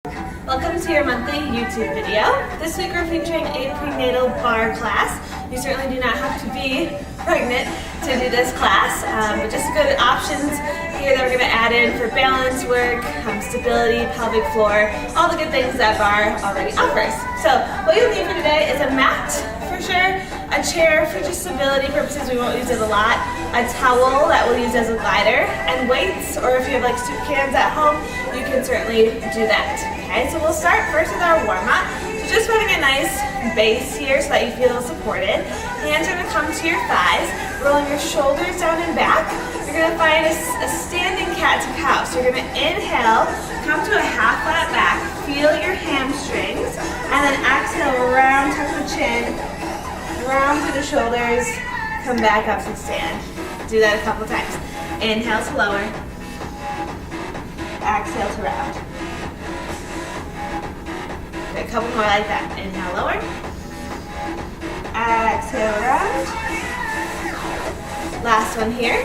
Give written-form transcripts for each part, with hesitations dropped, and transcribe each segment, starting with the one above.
Welcome to your monthly YouTube video. This week we're featuring a prenatal barre class. You certainly do not have to be pregnant to do this class, but just good options here that we're going to add in for balance work, stability, pelvic floor, all the good things that barre already offers. So what you'll need for today is a mat for sure, a chair for just stability purposes, we won't use it a lot, a towel that we'll use as a glider, and weights, or if you have like soup cans at home, you can certainly do that. Okay, so we'll start first with our warm-up. So just putting a nice base here so that you feel supported. Hands are going to come to your thighs, rolling your shoulders down and back. You're going to find a standing cat to cow. So you're going to inhale, come to a half flat back, feel your hamstrings, and then exhale, round tuck the chin, round through the shoulders, come back up to stand. Do that a couple times. Inhale to lower, exhale to round. A couple more like that. Inhale, lower. Exhale, round. Last one here.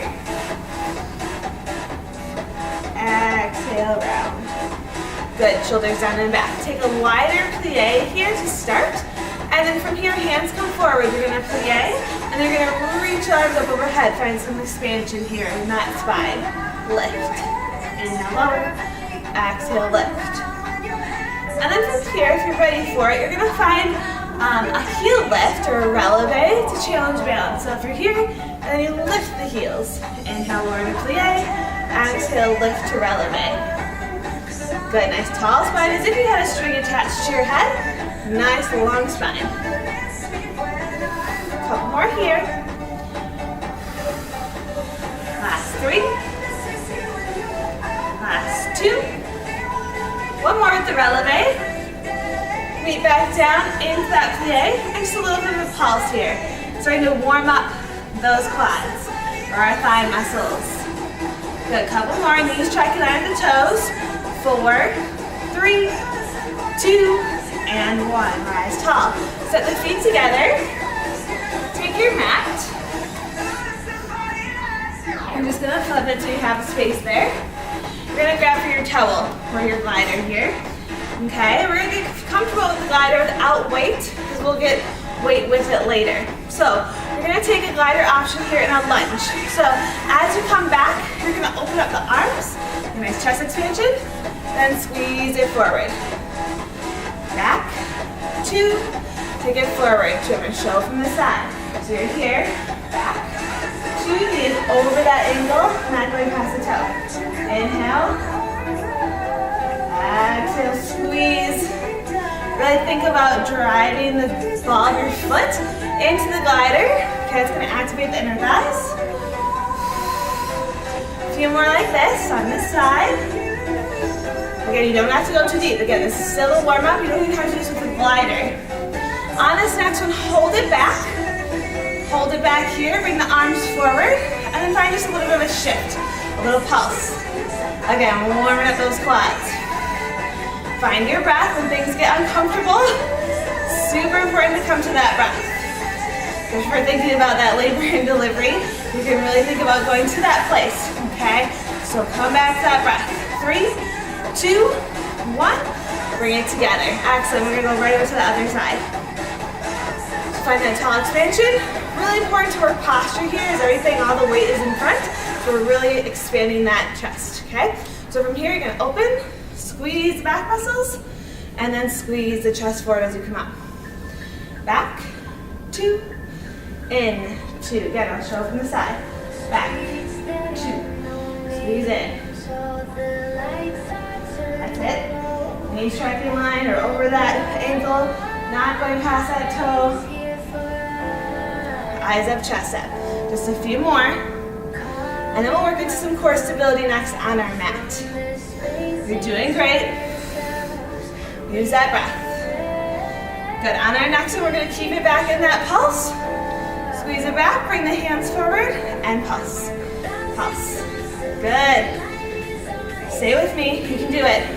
Exhale, round. Good, shoulders down and back. Take a wider plie here to start. And then from here, hands come forward. You're going to plie, and you're going to reach arms up overhead. Find some expansion here in that spine. Lift. Inhale, lower. Exhale, lift. And then from here, if you're ready for it, you're going to find a heel lift or a releve to challenge balance. So if you're here, and then you lift the heels. Inhale, lower to plie. Exhale, lift to releve. Good, nice tall spine as if you had a string attached to your head. Nice long spine. A couple more here. Last three. Last two. One more with the releve. Meet back down into that plie. And just a little bit of a pulse here. Starting to warm up those quads or our thigh muscles. Good, couple more. Knees tracking under the toes. 4, 3, 2, and 1. Rise tall. Set the feet together. Take your mat. I'm just going to flip it so you have a space there. You're going to grab for your towel or your glider here. Okay, we're going to get comfortable with the glider without weight because we'll get weight with it later. So you're going to take a glider option here in a lunge. So as you come back, you're going to open up the arms. A nice chest expansion. Then squeeze it forward. Back, 2, take it forward, 2, I'm going to show from the side. So you're here, back, 2, knees over that angle, not going past the toe. Inhale, exhale, squeeze. Really think about driving the ball of your foot into the glider. Okay, it's going to activate the inner thighs. A few more like this on this side. Again, you don't have to go too deep. Again, this is still a warm-up. You don't even have to do this with a glider. On this next one, hold it back. Hold it back here. Bring the arms forward. And then find just a little bit of a shift, a little pulse. Again, warming up those quads. Find your breath when things get uncomfortable. Super important to come to that breath. If you're thinking about that labor and delivery, you can really think about going to that place. Okay? So come back to that breath. 3, 2, 1, bring it together. Excellent, we're gonna go right over to the other side. Find that tall expansion. Really important to work posture here as everything, all the weight is in front. So we're really expanding that chest, okay? So from here, you're gonna open, squeeze the back muscles, and then squeeze the chest forward as you come up. Back, 2, in, 2. Again, I'll show from the side. Back, 2, squeeze in. That's it. Knees striking line or over that ankle, not going past that toe. Eyes up, chest up. Just a few more. And then we'll work into some core stability next on our mat. You're doing great. Use that breath. Good. On our next one, we're going to keep it back in that pulse. Squeeze it back, bring the hands forward, and pulse. Pulse. Good. Stay with me, you can do it.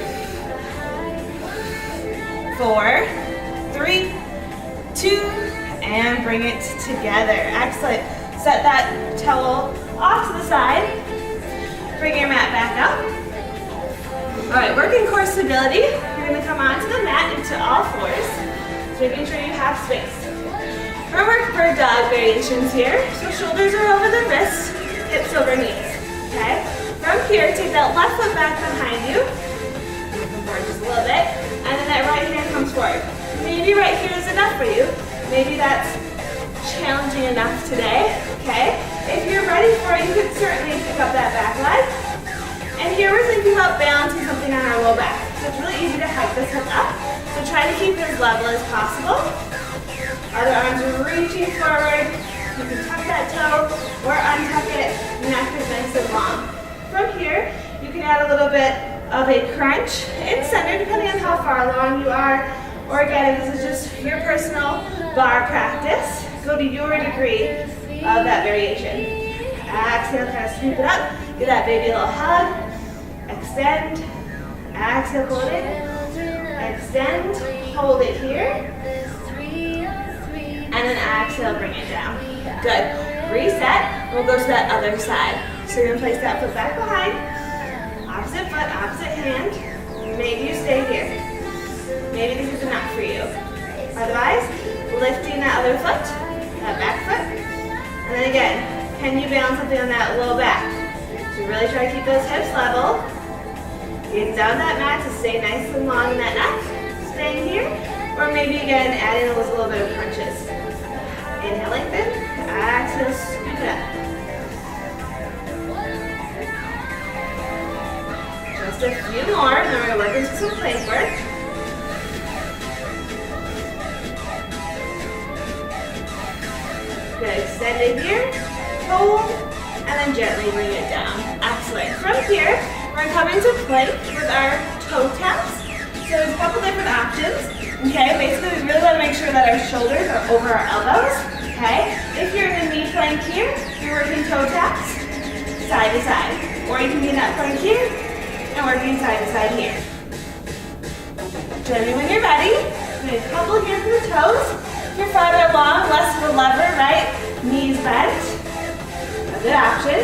4, 3, 2, and bring it together. Excellent. Set that towel off to the side. Bring your mat back up. All right, working core stability. You're we're gonna come onto the mat into all fours, so making sure you have space. We're gonna work bird dog variations here. So shoulders are over the wrists, hips over knees, okay? From here, take that left foot back behind you. Come forward just a little bit, and then that right hand comes forward. Maybe right here is enough for you. Maybe that's challenging enough today, okay? If you're ready for it, you can certainly pick up that back leg. And here we're thinking about balancing something on our low back. So it's really easy to hike this hip up. So try to keep it as level as possible. Other arms are reaching forward. You can tuck that toe or untuck it. Neck is nice and long. From here, you can add a little bit of a crunch in center, depending on how far along you are. Or again, if this is just your personal bar practice, go to your degree of that variation. Exhale, kind of sweep it up. Give that baby a little hug. Extend. Exhale, hold it. Extend. Hold it here. And then exhale, bring it down. Good. Reset. We'll go to that other side. So you're going to place that foot back behind. Opposite foot, opposite hand. Maybe you stay here. Maybe this is enough for you. Otherwise, lifting that other foot, that back foot. And then again, can you balance something on that low back? So really try to keep those hips level. Get down that mat to stay nice and long in that neck. Staying here. Or maybe again, adding those little bit of crunches. Inhale, lengthen. Exhale, scoop it up. Just a few more, and then we're going to work into some plank work. Good, extend it here, hold, and then gently bring it down. Excellent. From here, we're going to come into plank with our toe taps. So there's a couple different options. Okay, basically we really want to make sure that our shoulders are over our elbows. Okay, if you're in a knee plank here, you're working toe taps, side to side. Or you can be in that plank here, and working side to side here. Gently when you're ready, a couple here for the toes. If you're farther along, less of a lever, right? Knees bent. A good option.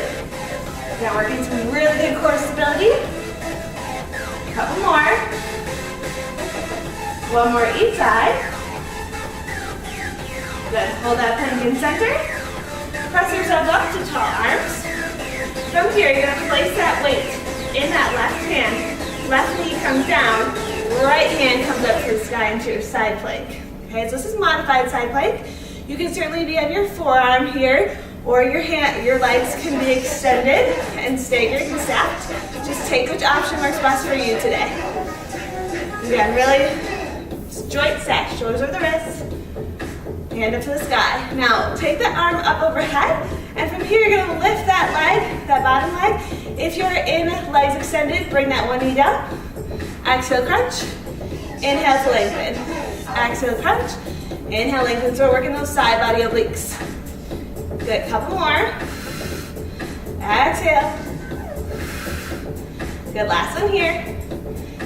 Now working some really good core stability. A couple more. One more each side. Good. Hold that plank in center. Press yourself up to tall arms. From here, you're going to place that weight in that left hand. Left knee comes down. Right hand comes up to the sky into your side plank. Okay, so this is modified side plank. You can certainly be on your forearm here, or your legs can be extended and staggered and stacked. Just take which option works best for you today. Again, really joint set, shoulders over the wrists, hand up to the sky. Now, take the arm up overhead, and from here you're gonna lift that leg, that bottom leg. If you're in legs extended, bring that one knee down. Exhale, crunch. Inhale to lengthen. Exhale, crunch. Inhale, lengthen. So we're working those side body obliques. Good, couple more. Exhale. Good, last one here.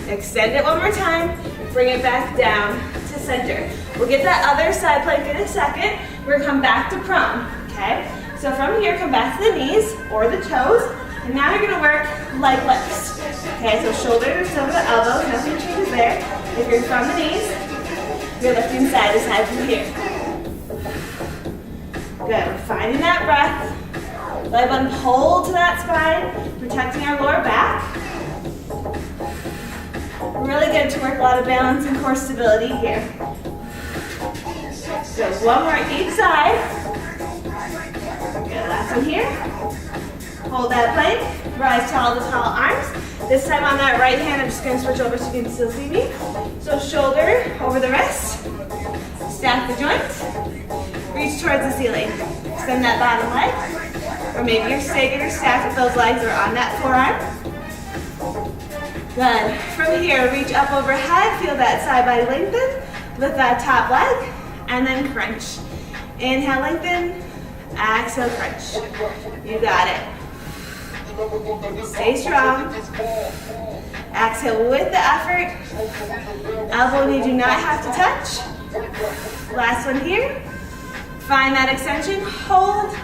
Extend it one more time. Bring it back down to center. We'll get that other side plank in a second. We're gonna come back to prone, okay? So from here, come back to the knees or the toes. And now you're gonna work leg lifts. Okay, so shoulders over the elbows, nothing changes there. If you're from the knees, you're lifting side to side from here. Good, finding that breath. Leg button, hold to that spine, protecting our lower back. Really good to work a lot of balance and core stability here. Good, one more each side. Good, last one here. Hold that plank, rise tall to tall arms. This time on that right hand, I'm just gonna switch over so you can still see me. So shoulder over the wrist, stack the joint, reach towards the ceiling. Extend that bottom leg, or maybe you're staggered or stacked if those legs are on that forearm. Good. From here, reach up overhead, feel that side body lengthen, lift that top leg, and then crunch. Inhale, lengthen, exhale, crunch. You got it. Stay strong. Exhale with the effort. Elbow knee do not have to touch. Last one here. Find that extension, hold,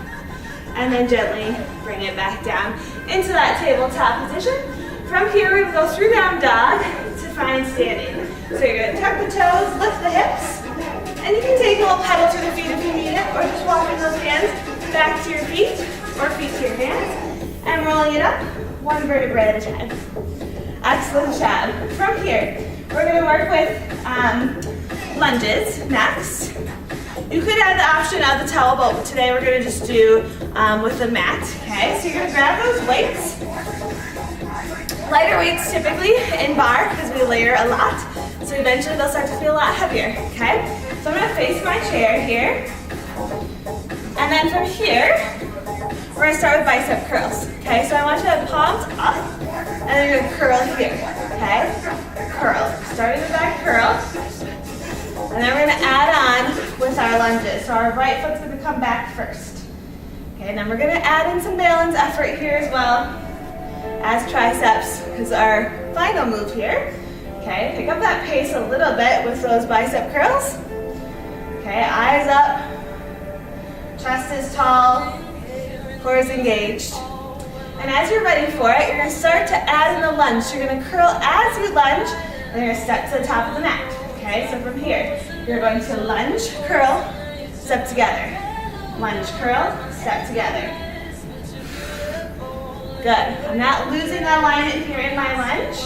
and then gently bring it back down into that tabletop position. From here, we will go through down dog to find standing. So you're gonna tuck the toes, lift the hips, and you can take a little pedal to the feet if you need it, or just walking those hands back to your feet, or feet to your hands, and rolling it up, one vertebrae at a time. Excellent job. From here, we're gonna work with lunges next. You could add the option of the towel, but today we're gonna just do with the mat, okay? So you're gonna grab those weights. Lighter weights typically in bar because we layer a lot, so eventually they'll start to feel a lot heavier, okay? So I'm gonna face my chair here, and then from here, we're gonna start with bicep curls, okay? So I want you to have palms up, and then you're gonna curl here, okay? Curl, starting with that curl, and then we're gonna add on with our lunges. So our right foot's gonna come back first, okay? And then we're gonna add in some balance effort here as well, as triceps is our final move here. Okay, pick up that pace a little bit with those bicep curls. Okay, eyes up, chest is tall, core is engaged. And as you're ready for it, you're gonna start to add in the lunge. So you're gonna curl as you lunge, and you're gonna step to the top of the mat. Okay, so from here, you're going to lunge, curl, step together. Lunge, curl, step together. Good. I'm not losing that alignment here in my lunge.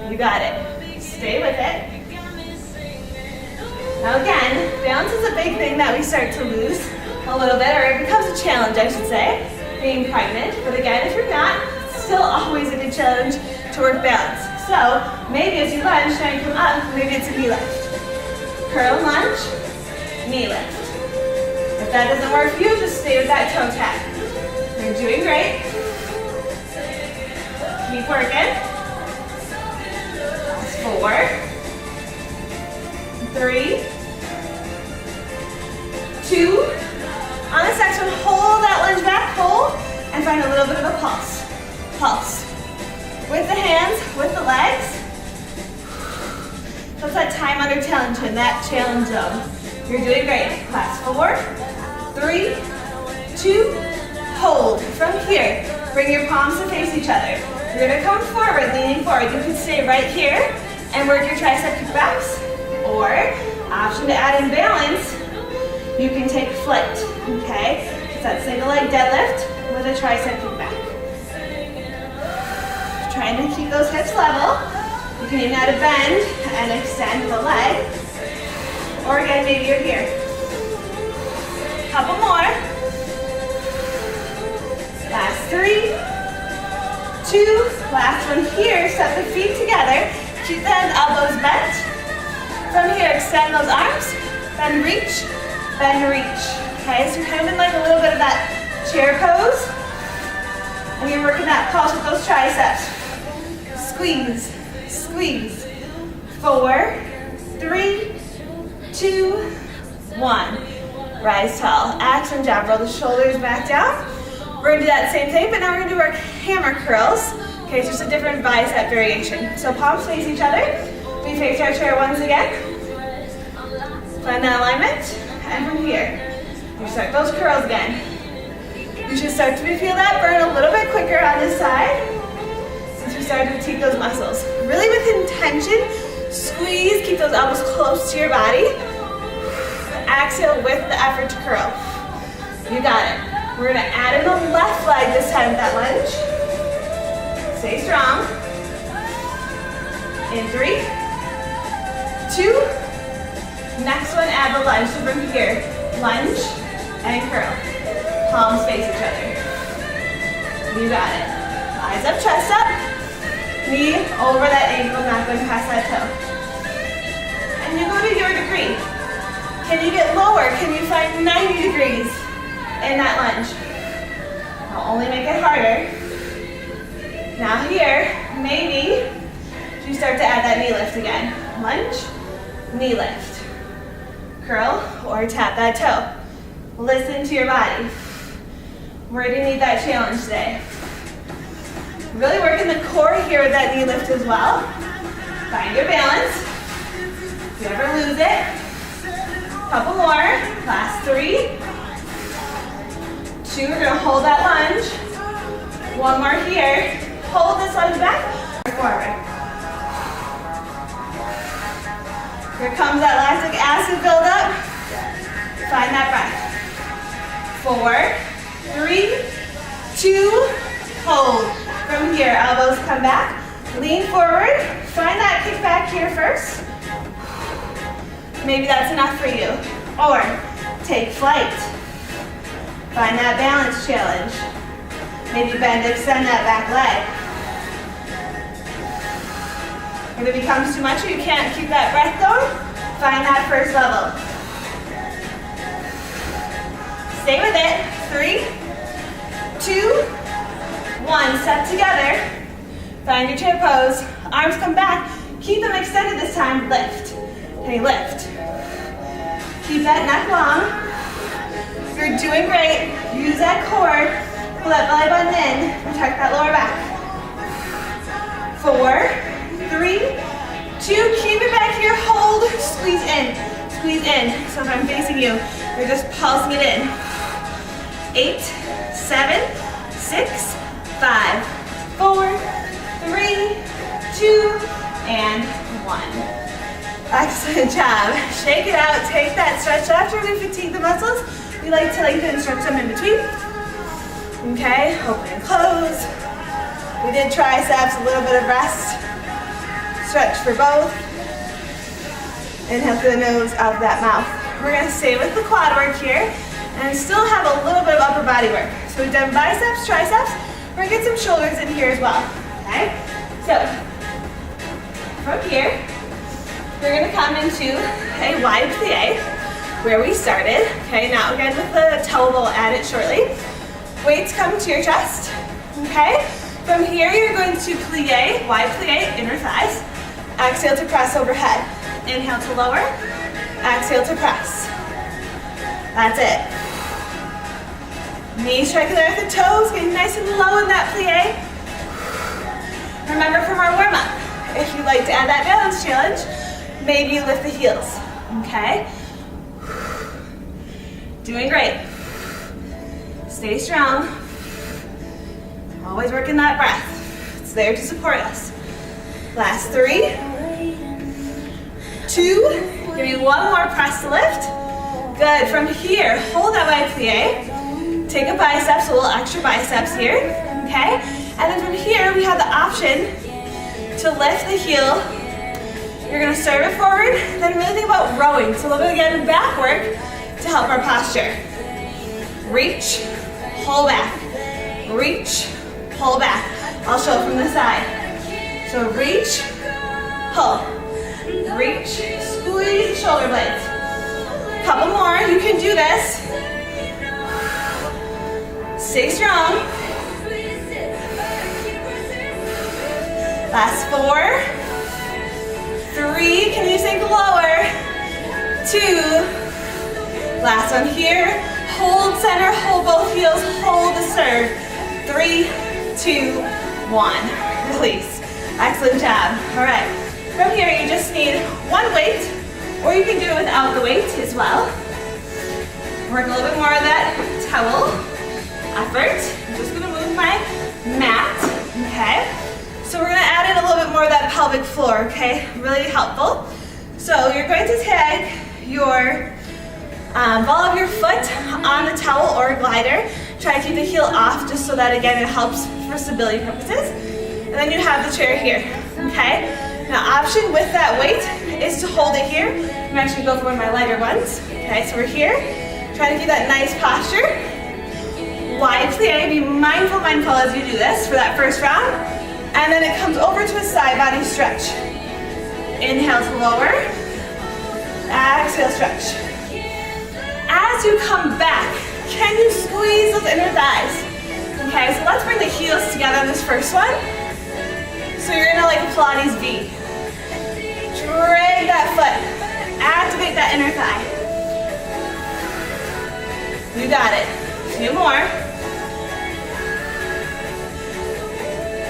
You got it. Stay with it. Now again, balance is a big thing that we start to lose a little bit, or it becomes a challenge, I should say, being pregnant. But again, if you're not, it's still always a good challenge to work balance. So maybe as you lunge, now you come up, maybe it's a knee lift. Curl, lunge, knee lift. If that doesn't work for you, just stay with that toe tap. You're doing great. Keep working. 4, 3, 2. On this next one, hold that lunge back, hold, and find a little bit of a pulse. Pulse. With the hands, with the legs. That's that time under tension, that challenge zone. You're doing great. Last 4, 3, 2, hold. From here, bring your palms to face each other. You're gonna come forward, leaning forward. You can stay right here and work your tricep kickbacks, or option to add in balance, you can take flipped, okay? It's that single leg deadlift with a tricep kickback. Trying to keep those hips level. You can even add a bend and extend the leg, or again, maybe you're here. Couple more. Last 3, 2, last one here. Step the feet together. Keep the elbows bent. From here, extend those arms. Bend, reach. Bend, reach. Okay, so you're kind of in like a little bit of that chair pose. And you're working that pulse with those triceps. Squeeze, squeeze. 4, 3, 2, 1. Rise tall. Excellent job. Roll the shoulders back down. We're gonna do that same thing, but now we're gonna do our hammer curls. Okay, it's just a different bicep variation. So palms face each other. We face our chair once again. Find that alignment. And from here, you start those curls again. You should start to feel that burn a little bit quicker on this side, since we started to fatigue those muscles. Really with intention, squeeze, keep those elbows close to your body. Exhale with the effort to curl. You got it. We're gonna add in the left leg this time with that lunge. Stay strong. In 3, 2. Next one, add the lunge. So from here, lunge and curl. Palms face each other. You got it. Eyes up, chest up. Knee over that ankle, not going past that toe. And you go to your degree. Can you get lower? Can you find 90 degrees in that lunge? I'll only make it harder. Now here, maybe you start to add that knee lift again. Lunge, knee lift. Curl or tap that toe. Listen to your body. Where do you need that challenge today? Really working the core here with that knee lift as well. Find your balance. If you ever lose it. Couple more. Last 3, 2. We're gonna hold that lunge. One more here. Hold this lunge back. Forward. Here comes that lactic acid buildup. Find that breath. 4, 3, 2, hold. From here, elbows come back. Lean forward. Find that kick back here first. Maybe that's enough for you. Or take flight. Find that balance challenge. Maybe bend, extend that back leg. If it becomes too much or you can't keep that breath going, find that first level. Stay with it. 3, 2, 1. Step together. Find your chair pose. Arms come back. Keep them extended this time. Lift. Okay, lift. Keep that neck long. You're doing great. Use that core. Pull that belly button in. Protect that lower back. 4, 3, 2. Keep it back here. Hold. Squeeze in. Squeeze in. So if I'm facing you, you're just pulsing it in. 8, 7, 6, 5, 4, 3, 2, and 1. Excellent job. Shake it out. Take that stretch. After we fatigue the muscles, we like to lengthen and stretch them in between. Okay, open and close. We did triceps, a little bit of rest. Stretch for both. Inhale through the nose, out that mouth. We're going to stay with the quad work here and still have a little bit of upper body work. So we've done biceps, triceps. We're going to get some shoulders in here as well. Okay, so from here, we're going to come into a wide plie where we started. Okay, now again with the towel, we'll add it shortly. Weights come to your chest. Okay, from here you're going to plie, wide plie, inner thighs. Exhale to press overhead. Inhale to lower. Exhale to press. That's it. Knees striking there with the toes, getting nice and low in that plie. Remember from our warm-up, if you'd like to add that balance challenge, maybe you lift the heels. Okay? Doing great. Stay strong. Always working that breath. It's there to support us. Last 3, 2, give me one more press to lift. Good, from here, hold that wide plie. Take a biceps, a little extra biceps here, okay? And then from here, we have the option to lift the heel. You're gonna serve it forward, then really think about rowing. So a little bit again of back work to help our posture. Reach, pull back. Reach, pull back. I'll show it from the side. So reach, pull. Reach, squeeze the shoulder blades. Couple more, you can do this. Stay strong. Last 4, 3, can you sink lower? 2, last one here. Hold center, hold both heels, hold the serve. 3, 2, 1, release. Excellent job. All right, from here you just need one weight, or you can do it without the weight as well. Work a little bit more of that towel effort. I'm just gonna move my mat, okay? So we're gonna add in a little bit more of that pelvic floor, okay? Really helpful. So you're going to tag your ball of your foot on a towel or a glider. Try to keep the heel off just so that, again, it helps for stability purposes. And then you have the chair here, okay? Now, option with that weight is to hold it here. I'm actually going to go for one of my lighter ones. Okay, so we're here. Try to keep that nice posture. Wide plie, be mindful as you do this for that first round. And then it comes over to a side body stretch. Inhale to lower. Exhale, stretch. As you come back, can you squeeze those inner thighs? Okay, so let's bring the heels together on this first one. So you're gonna like a Pilates V. Drag that foot. Activate that inner thigh. You got it. 2 more.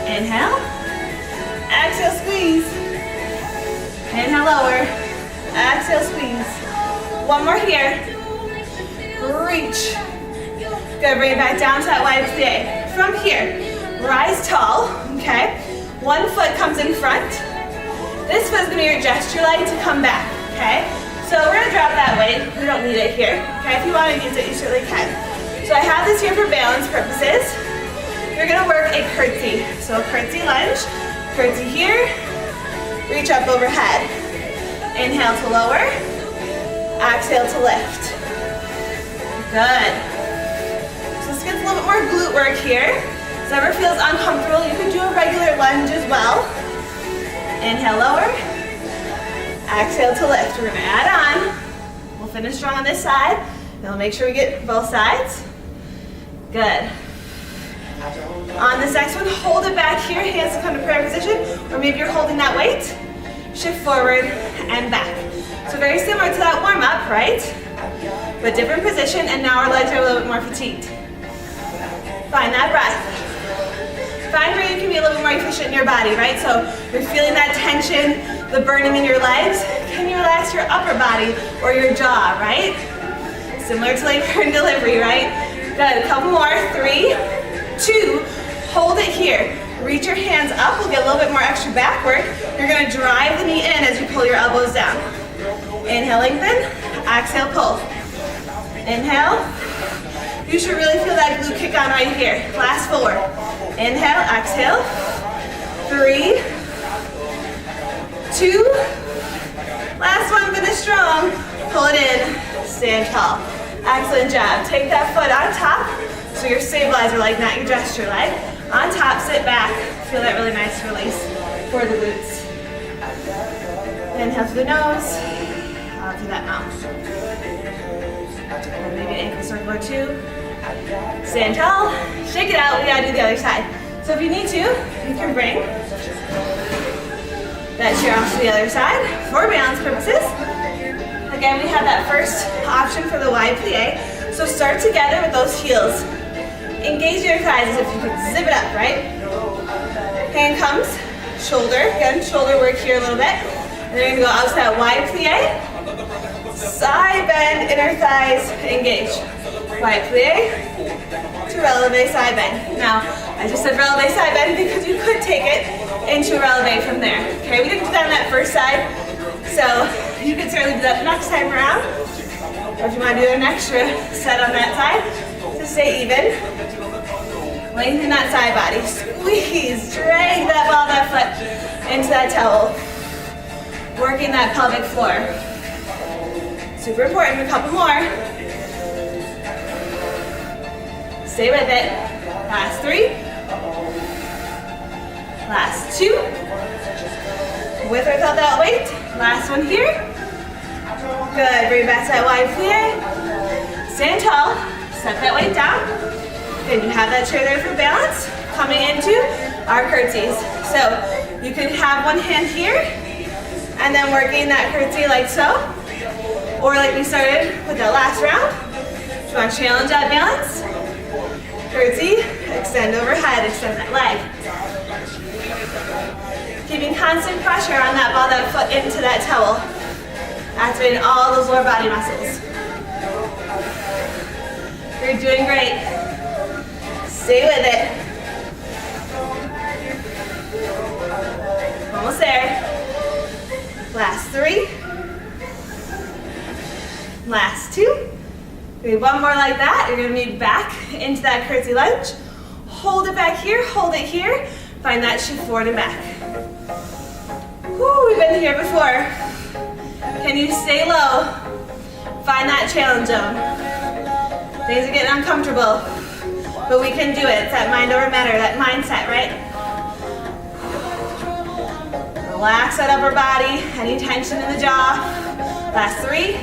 Inhale. Exhale, squeeze. Inhale, lower. Exhale, squeeze. One more here. Reach. Good, bring it back down to that wide plie. From here, rise tall, okay? One foot comes in front. This foot is gonna be your gesture light to come back, okay? So we're gonna drop that weight. We don't need it here, okay? If you wanna use it, you certainly can. So I have this here for balance purposes. You're gonna work a curtsy. So curtsy lunge, curtsy here, reach up overhead. Inhale to lower, exhale to lift. Good. So this gets a little bit more glute work here. If it ever feels uncomfortable, you can do a regular lunge as well. Inhale, lower, exhale to lift. We're gonna add on. We'll finish strong on this side. Then we'll make sure we get both sides. Good. On this next one, hold it back here, hands to come to prayer position, or maybe you're holding that weight. Shift forward and back. So very similar to that warm up, right? But different position, and now our legs are a little bit more fatigued. Find that breath. Find where you can be a little bit more efficient in your body, right? So you're feeling that tension, the burning in your legs. Can you relax your upper body or your jaw, right? Similar to labor and delivery, right? Good, a couple more. 3, 2, hold it here. Reach your hands up, we'll get a little bit more extra back work. You're gonna drive the knee in as you pull your elbows down. Inhale, lengthen, exhale, pull. Inhale. You should really feel that glute kick on right here. Last 4. Inhale, exhale. 3, 2. Last one, finish strong. Pull it in, stand tall. Excellent job. Take that foot on top, so your stabilizer leg, not your gesture leg. On top, sit back. Feel that really nice release for the glutes. Inhale through the nose, out through that mouth. And maybe an ankle circle or 2. Stand tall, shake it out. We gotta do the other side. So if you need to, you can bring that chair off to the other side for balance purposes. Again, we have that first option for the wide plie. So start together with those heels. Engage your thighs as if you could zip it up, right? Hand comes, shoulder. Again, shoulder work here a little bit. And then you're gonna go out to that wide plie. Side bend, inner thighs, engage. Wide plie to releve, side bend. Now, I just said releve, side bend because you could take it into releve from there. Okay, we didn't do that on that first side. So you can certainly do that next time around. Or if you want to do an extra set on that side to stay even. Lengthen that side body. Squeeze, drag that ball, that foot into that towel. Working that pelvic floor. Super important, a couple more. Stay with it. Last 3. Last 2. With or without that weight. Last one here. Good, bring it back to that wide plie. Stand tall, set that weight down. Then you have that chair there for balance. Coming into our curtsies. So you can have one hand here and then working that curtsy like so. Or like we started with that last round. If you want to challenge that balance, curtsy, extend overhead, extend that leg. Keeping constant pressure on that ball, that foot into that towel. Activating all those lower body muscles. You're doing great. Stay with it. Almost there. Last 3. Last 2. We have one more like that. You're going to move back into that curtsy lunge. Hold it back here, hold it here. Find that shift forward and back. Woo, we've been here before. Can you stay low? Find that challenge zone. Things are getting uncomfortable, but we can do it. It's that mind over matter, that mindset, right? Relax that upper body, any tension in the jaw. Last 3,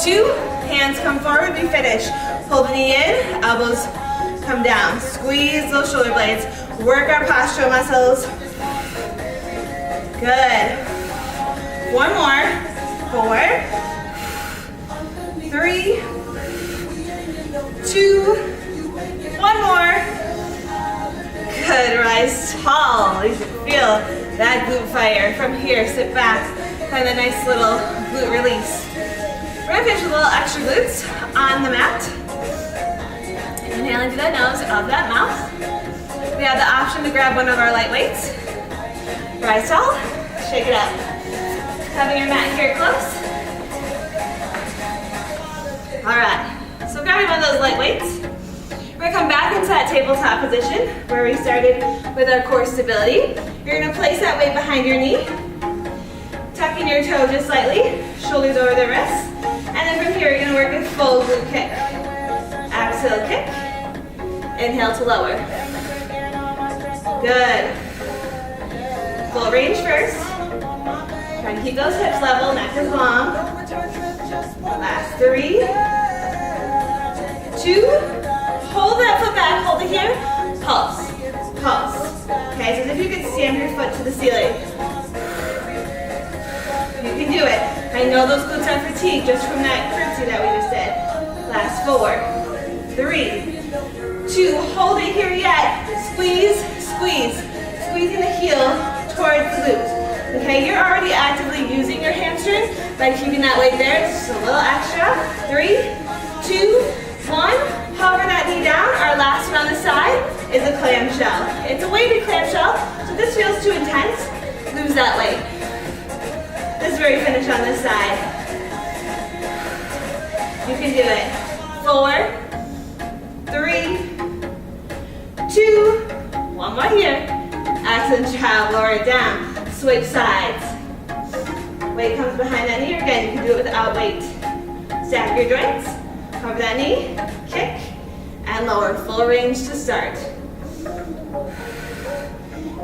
2, hands come forward, we finish. Pull the knee in, elbows come down. Squeeze those shoulder blades. Work our postural muscles. Good. One more. 4, 3, 2, one more. Good, rise tall. You should feel that glute fire. From here, sit back. Find a nice little glute release. We're gonna finish with a little extra glutes on the mat. Inhaling through that nose, out that mouth. We have the option to grab one of our light weights. Rise tall, shake it up. Having your mat here close. All right, so grabbing one of those light weights. We're gonna come back into that tabletop position where we started with our core stability. You're gonna place that weight behind your knee, tucking your toe just slightly, shoulders over the wrists, and then from here you're gonna work a full glute kick. Exhale, kick. Inhale to lower. Good. Full range first. Try and keep those hips level, neck is long. Last 3, 2, hold that foot back, hold it here, pulse, pulse. Okay, so as if you could stamp your foot to the ceiling. You can do it. I know those glutes are fatigued just from that curtsy that we just did. Last 4, 3, 2, hold it here yet. Squeeze, squeeze. Squeezing the heel towards the glute. Okay, you're already actively using your hamstring by keeping that weight there. Just a little extra. 3, 2, 1. Hover that knee down. Our last one on the side is a clamshell. It's a weighted clamshell, so if this feels too intense, lose that weight. This is where we finish on this side. You can do it. 4, 3, 2, one more here. Excellent job, lower it down. Switch sides. Weight comes behind that knee. Again, you can do it without weight. Stack your joints, cover that knee, kick, and lower. Full range to start.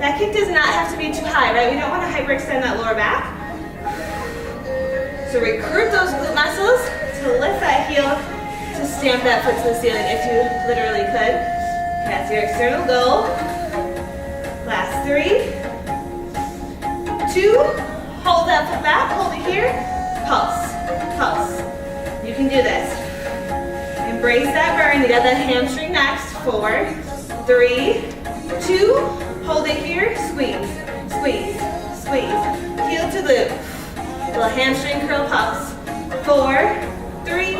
That kick does not have to be too high, right? We don't want to hyperextend that lower back. So recruit those glute muscles to lift that heel, to stamp that foot to the ceiling if you literally could. That's your external goal. Last 3, 2, hold that foot back, hold it here, pulse, pulse. You can do this. Embrace that burn, you got that hamstring next. 4, 3, 2, hold it here, squeeze, squeeze, squeeze. Heel to glute, little hamstring curl pulse. 4, 3,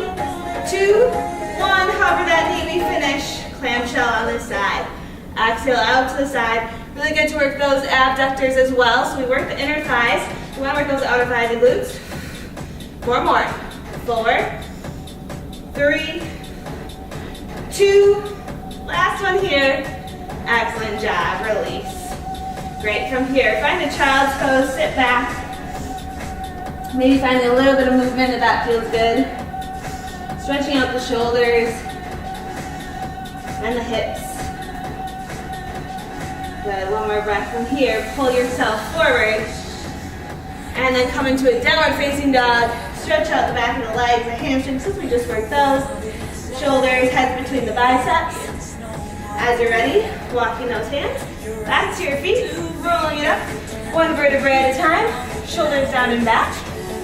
2, 1, hover that knee, we finish. Clamshell on this side. Exhale out to the side. Really good to work those abductors as well. So we work the inner thighs. We want to work those outer thighs and glutes. 4 more. 4, 3, 2, last one here. Excellent job. Release. Great. From here, find a child's pose. Sit back. Maybe finding a little bit of movement if that feels good. Stretching out the shoulders and the hips. Good, one more breath from here. Pull yourself forward. And then come into a downward facing dog. Stretch out the back of the legs, the hamstrings, since we just worked those. Shoulders, head between the biceps. As you're ready, walking those hands back to your feet, rolling it up. One vertebrae at a time. Shoulders down and back.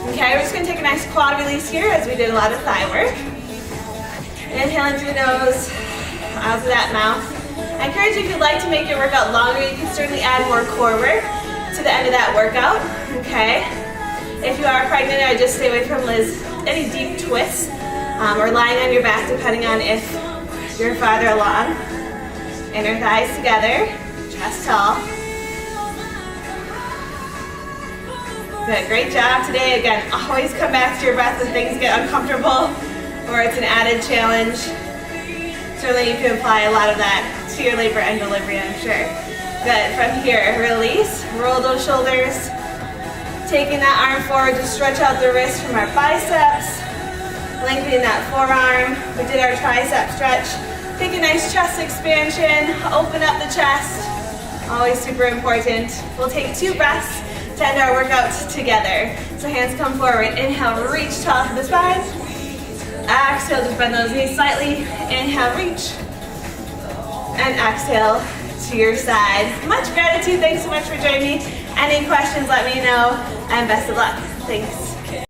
Okay, we're just gonna take a nice quad release here as we did a lot of thigh work. Inhale in through the nose, out of that mouth. I encourage you, if you'd like to make your workout longer, you can certainly add more core work to the end of that workout, okay? If you are pregnant, I just stay away from any deep twists or lying on your back, depending on if you're farther along. Inner thighs together, chest tall. Good, great job today. Again, always come back to your breath when things get uncomfortable or it's an added challenge. Certainly you can apply a lot of that to your labor and delivery, I'm sure. Good, from here, release, roll those shoulders. Taking that arm forward to stretch out the wrist from our biceps. Lengthening that forearm. We did our tricep stretch. Take a nice chest expansion, open up the chest. Always super important. We'll take 2 breaths to end our workout together. So hands come forward. Inhale, reach tall to the spine. Exhale, just bend those knees slightly. Inhale, reach. And exhale to your side. Much gratitude. Thanks so much for joining me. Any questions, let me know. And best of luck. Thanks.